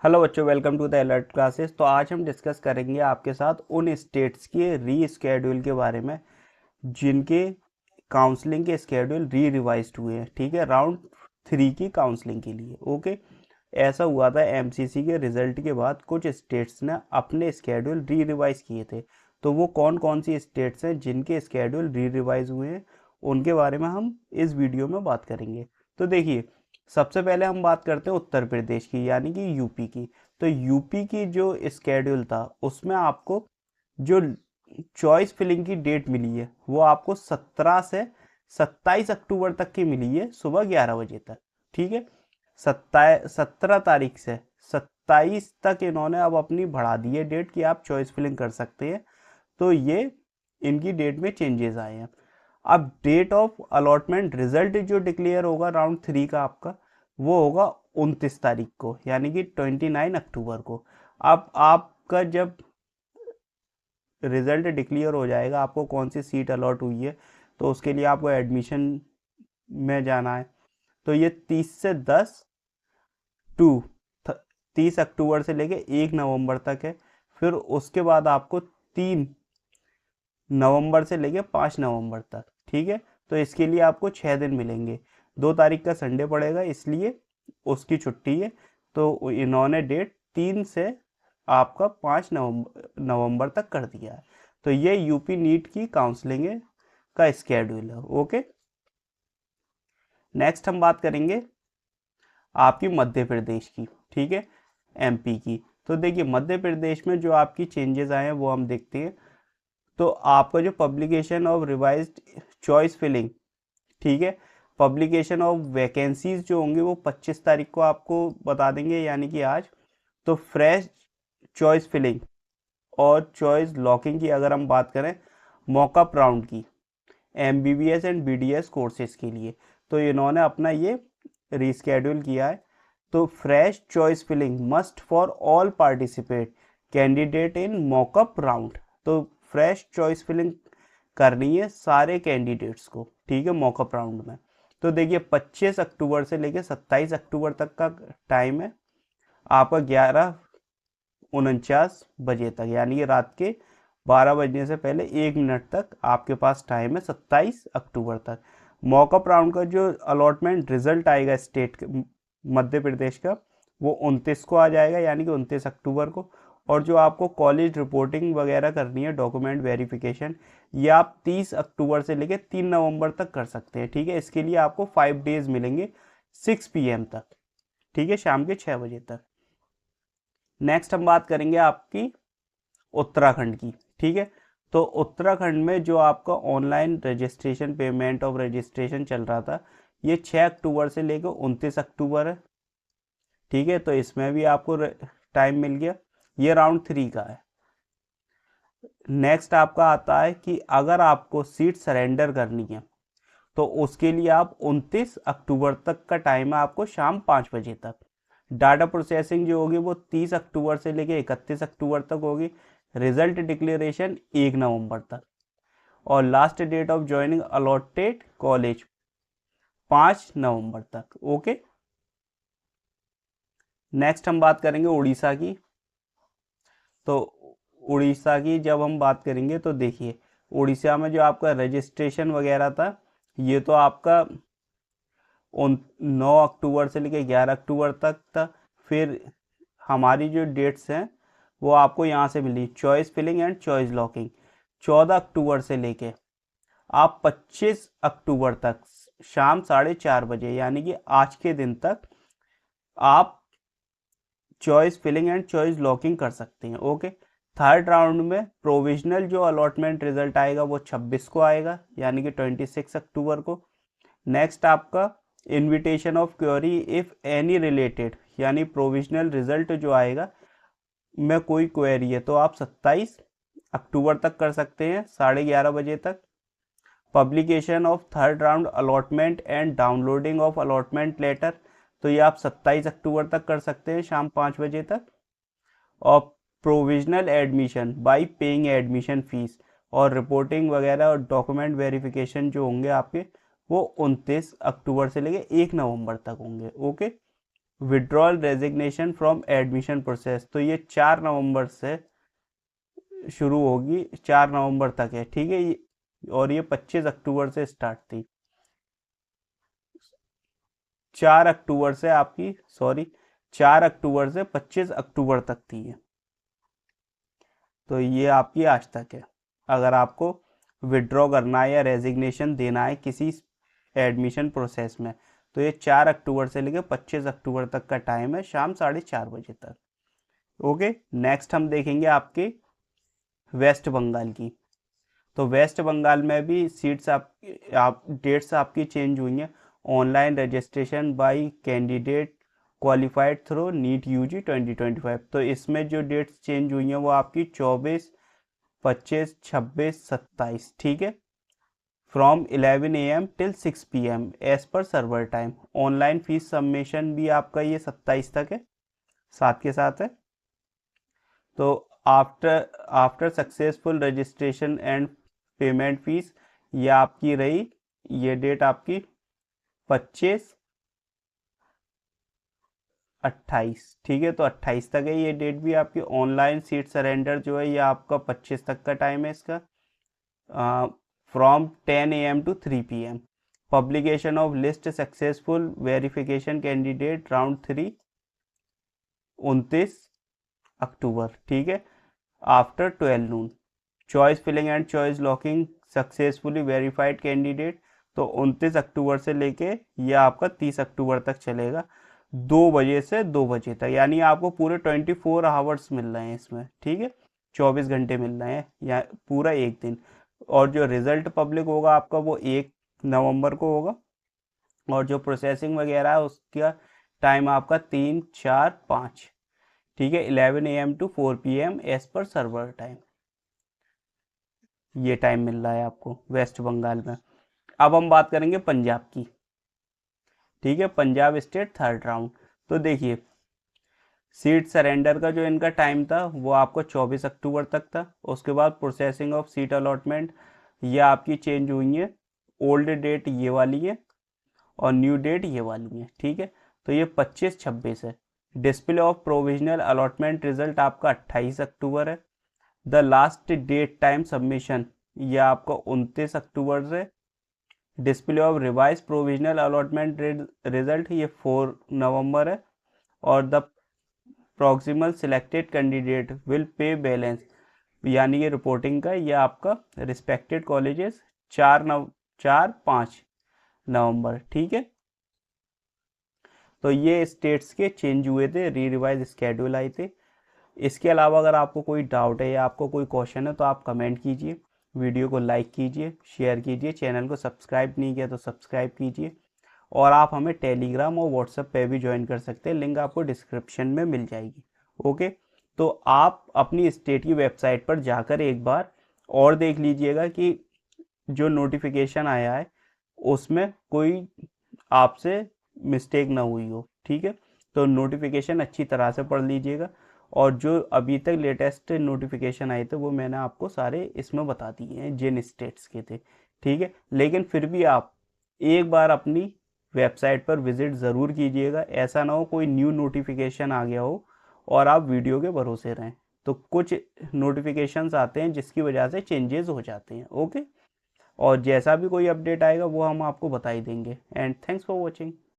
Hello बच्चों, welcome to the alert classes. तो आज हम डिस्कस करेंगे आपके साथ उन स्टेट्स के री स्केड्यूल के बारे में जिनके काउंसलिंग के स्केड्यूल रिवाइज्ड हुए हैं। ठीक है, राउंड 3 की काउंसलिंग के लिए। ओके, ऐसा हुआ था एमसीसी के रिजल्ट के बाद कुछ स्टेट्स ने अपने स्केड्यूल रिवाइज किए थे। तो वो कौन कौन सी स्टेट्स हैं जिनके स्केड्यूल रिवाइज हुए हैं, उनके बारे में हम इस वीडियो में बात करेंगे। तो देखिए, सबसे पहले हम बात करते हैं उत्तर प्रदेश की, यानी कि यूपी की। तो यूपी की जो स्केड्यूल था उसमें आपको जो चॉइस फिलिंग की डेट मिली है वो आपको 17 से 27 अक्टूबर तक की मिली है, सुबह 11 बजे तक। ठीक है, 17 तारीख से 27 तक इन्होंने अब अपनी बढ़ा दी है डेट कि आप चॉइस फिलिंग कर सकते हैं। तो ये इनकी डेट में चेंजेस आए हैं। अब डेट ऑफ अलॉटमेंट रिजल्ट जो डिक्लेयर होगा राउंड 3 का आपका, वो होगा 29 तारीख को, यानी कि 29 अक्टूबर को। अब आपका जब रिजल्ट डिक्लेयर हो जाएगा, आपको कौन सी सीट अलॉट हुई है, तो उसके लिए आपको एडमिशन में जाना है। तो ये 30 अक्टूबर से लेके 1 नवंबर तक है। फिर उसके बाद आपको 3 नवंबर से लेके 5 नवंबर तक। ठीक है, तो इसके लिए आपको 6 दिन मिलेंगे। 2 तारीख का संडे पड़ेगा, इसलिए उसकी छुट्टी है। तो इन्होंने डेट 3 से आपका 5 नवंबर तक कर दिया है। तो ये यूपी नीट की काउंसलिंग का स्केड्यूल है। ओके, नेक्स्ट हम बात करेंगे आपकी मध्य प्रदेश की। ठीक है, एमपी की। तो देखिए, मध्य प्रदेश में जो आपकी चेंजेस आए हैं वो हम देखते हैं। तो आपका जो publication of revised choice filling, ठीक है, पब्लिकेशन ऑफ वैकेंसीज जो होंगे वो 25 तारीख को आपको बता देंगे, यानी कि आज। तो फ्रेश चॉइस फिलिंग और चॉइस लॉकिंग की अगर हम बात करें मॉकअप राउंड की, एमबीबीएस एंड बीडीएस कोर्सेज के लिए, तो इन्होंने अपना ये रीस्केड्यूल किया है। तो fresh choice filling must for all participate candidate in mockup round. तो फ्रेश चॉइस फिलिंग करनी है सारे कैंडिडेट्स को, ठीक है, मॉकअप राउंड में। तो देखिए, 25 अक्टूबर से लेकर 27 अक्टूबर तक का टाइम है आपका, 11:49 तक, यानी कि रात के 12 बजने से पहले 1 मिनट तक आपके पास टाइम है, 27 अक्टूबर तक। मॉकअप राउंड का जो अलॉटमेंट रिजल्ट आएगा स्टेट मध्य प्रदेश का, वो 29 को आ जाएगा, यानी कि 29 अक्टूबर को। और जो आपको कॉलेज रिपोर्टिंग वगैरह करनी है, डॉक्यूमेंट वेरिफिकेशन, ये आप 30 अक्टूबर से लेकर 3 नवंबर तक कर सकते हैं। ठीक है, इसके लिए आपको 5 डेज मिलेंगे, 6 PM तक। ठीक है, शाम के 6 बजे तक। नेक्स्ट हम बात करेंगे आपकी उत्तराखंड की। ठीक है, तो उत्तराखंड में जो आपका online registration, payment of registration चल रहा था, ये 6 अक्टूबर से लेकर 29 अक्टूबर है। ठीक है, तो इसमें भी आपको टाइम मिल गया। ये राउंड 3 का है। नेक्स्ट आपका आता है कि अगर आपको सीट सरेंडर करनी है तो उसके लिए आप 29 अक्टूबर तक का टाइम है आपको, शाम 5 बजे तक। डाटा प्रोसेसिंग जो होगी वो 30 अक्टूबर से लेकर 31 अक्टूबर तक होगी। रिजल्ट डिक्लेरेशन 1 नवंबर तक। और last date of joining allotted college 5 नवंबर तक। ओके, नेक्स्ट हम बात करेंगे उड़ीसा की। तो उड़ीसा की जब हम बात करेंगे तो देखिए, उड़ीसा में जो आपका रजिस्ट्रेशन वगैरह था, ये तो आपका 9 अक्टूबर से लेकर 11 अक्टूबर तक था। फिर हमारी जो डेट्स हैं वो आपको यहाँ से मिली, choice filling and choice locking 14 अक्टूबर से लेके आप 25 अक्टूबर तक शाम 4:30 बजे, यानी कि आज के दिन तक आप choice filling and choice locking कर सकते हैं। ओके, थर्ड राउंड में प्रोविजनल जो अलॉटमेंट रिजल्ट आएगा वो 26 को आएगा, यानी कि 26 अक्टूबर को। नेक्स्ट आपका invitation of query if any related, यानी प्रोविजनल रिजल्ट जो आएगा में कोई क्वेरी है तो आप 27 अक्टूबर तक कर सकते हैं, 11:30 बजे तक। Publication of third round allotment and downloading of allotment letter, तो ये आप 27 अक्टूबर तक कर सकते हैं, शाम 5 बजे तक। और provisional admission bye paying admission fees और रिपोर्टिंग वगैरह और डॉक्यूमेंट वेरिफिकेशन जो होंगे आपके, वो 29 अक्टूबर से लेके 1 नवंबर तक होंगे। Okay, withdrawal resignation from admission process, तो ये 4 नवंबर से शुरू होगी, 4 नवंबर तक है, ठीक है। और ये 25 अक्टूबर से स्टार्ट थी। 4 अक्टूबर से आपकी, सॉरी, 4 अक्टूबर से 25 अक्टूबर तक थी ये। तो ये आपकी आज तक है। अगर आपको विड्रॉ करना है या रेजिग्नेशन देना है किसी एडमिशन प्रोसेस में, तो ये 4 अक्टूबर से लेकर 25 अक्टूबर तक का टाइम है, शाम 4:30 बजे तक। ओके, नेक्स्ट हम देखेंगे आपके वेस्ट बंगाल की। तो वेस्ट बंगाल में भी सीट्स आप डेट्स आपकी चेंज हुई हैं। Online registration by candidate qualified through NEET UG 2025, तो इसमें जो डेट्स चेंज हुई हैं वो आपकी 24, 25, 26, 27, ठीक है। From 11 AM till 6 PM as per server time. Online fees submission भी आपका ये 27 तक है, साथ के साथ है। तो after successful registration and payment fees, ये आपकी रही, ये डेट आपकी 25, 28, ठीक है। तो 28 तक है ये डेट भी आपकी। ऑनलाइन सीट सरेंडर जो है ये आपका 25 तक का टाइम है इसका, from 10 AM to 3 PM। Publication of list successful verification candidate round 3 29 अक्टूबर, ठीक है, after 12 noon. Choice filling and choice locking successfully verified candidate, तो 29 अक्टूबर से लेके ये आपका 30 अक्टूबर तक चलेगा, 2 बजे से 2 बजे तक, यानी आपको पूरे 24 आवर्स मिल रहे हैं इसमें, ठीक है। 24 घंटे मिल रहे हैं या पूरा एक दिन। और जो रिजल्ट पब्लिक होगा आपका वो 1 नवंबर को होगा। और जो प्रोसेसिंग वगैरह है उसका टाइम आपका 3, 4, 5, ठीक है, 11 AM to 4 PM as per server time, ये टाइम मिल रहा है आपको वेस्ट बंगाल में। अब हम बात करेंगे पंजाब की, ठीक है। पंजाब स्टेट थर्ड राउंड, तो देखिए सीट सरेंडर का जो इनका टाइम था वो आपको 24 अक्टूबर तक था। उसके बाद प्रोसेसिंग ऑफ सीट अलॉटमेंट ये आपकी चेंज हुई है, ओल्ड डेट ये वाली है और न्यू डेट ये वाली है, ठीक है। तो ये 25, 26 है। Display of provisional allotment result आपका 28 अक्टूबर है। The last date time submission ये आपका 29 अक्टूबर से। Display of revise provisional allotment result ये 4 नवंबर है। और the proximal selected candidate will pay balance, यानी ये रिपोर्टिंग का ये आपका रिस्पेक्टेड कॉलेजेस 4-5 नवंबर, ठीक है। तो ये स्टेट्स के चेंज हुए थे, री रिवाइज स्केड्यूल आए थे। इसके अलावा अगर आपको कोई डाउट है या आपको कोई क्वेश्चन है तो आप कमेंट कीजिए, वीडियो को लाइक कीजिए, शेयर कीजिए, चैनल को सब्सक्राइब नहीं किया तो सब्सक्राइब कीजिए। और आप हमें टेलीग्राम और व्हाट्सएप पे भी ज्वाइन कर सकते हैं, लिंक आपको डिस्क्रिप्शन में मिल जाएगी। ओके, तो आप अपनी स्टेट की वेबसाइट पर जाकर एक बार और देख लीजिएगा कि जो नोटिफिकेशन आया है उसमें कोई आपसे मिस्टेक ना हुई हो, ठीक है। तो नोटिफिकेशन अच्छी तरह से पढ़ लीजिएगा। और जो अभी तक लेटेस्ट नोटिफिकेशन आए थे वो मैंने आपको सारे इसमें बता दिए हैं जिन स्टेट्स के थे, ठीक है। लेकिन फिर भी आप एक बार अपनी वेबसाइट पर विजिट ज़रूर कीजिएगा, ऐसा ना हो कोई न्यू नोटिफिकेशन आ गया हो और आप वीडियो के भरोसे रहें। तो कुछ नोटिफिकेशंस आते हैं जिसकी वजह से चेंजेस हो जाते हैं। ओके, और जैसा भी कोई अपडेट आएगा वो हम आपको बता ही देंगे। And thanks for watching.